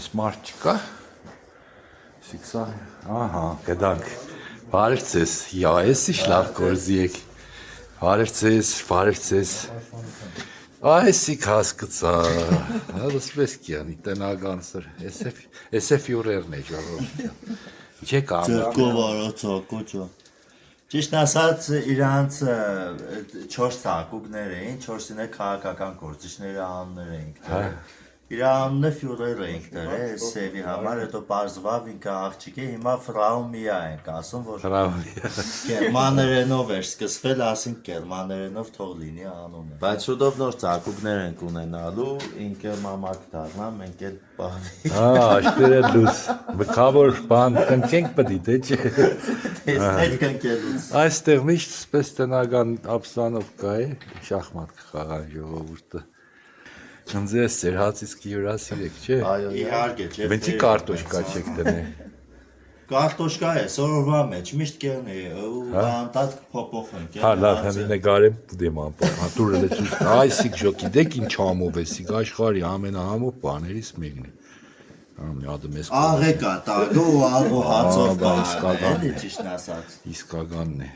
Սմարթ չկա։ Սիքսա։ Ահա, գդանք։ Բարև ձեզ։ Յա, էսի լավ գործի եք։ Բարև ձեզ։ Այսի հասկացա։ Հəլսպես կյանի տնական սր։ Էսե ֆյուրերն է ժողովուրդ։ Չեք անում։ Ձերկով արածա կոճա։ Ճիշտ ասած իրանց 4 ցանկուկներ էին, 4-ին է քաղաքական գործիչների անուններ էին դրել։ Իր անունը ֆյուրեր էինք դրել, սևի համար, հետո պարզվավ ինքը աղջիկ է, հիմա Ֆրաումիա ենք ասում, որ գերմաներենով էր սկսվել, ասենք գերմաներենով թող լինի անունը։ Բայց շուտով նոր ցանկուկներ ենք ունենալու, ինքը մամակ դառնա, մենք էլ բավի։ Աշտերը դուս։ Մկավոր բան կնքենք պետք է, չէ։ Տեսնեք կնքելուց։ Այստեղ միշտ սպես տնական ապստանովկա է, շախմատ կխաղան ժողովուրդը։ Ընձես ձեր հացից կյուրասիրեք, չէ։ Այո, իհարկե, չէ։ Մենքի կարտոշկա չեք դնել։ Կարտոշկա է, սորովա մեջ, միշտ կերն է, ու անտատ փոփոխենք։ Հա, լավ, հենց նկարեմ դեմ ամպոք, հատուրը լեցուց, այսիկ ժոքի, դեք ինչ համով էսիկ, աշխարի ամենահամով բաներից մեկն է։ Մի ադը մեզ Աղեկա տագո ու աղո հացով բան, էլի ճիշտ ասած։ իսկականն է։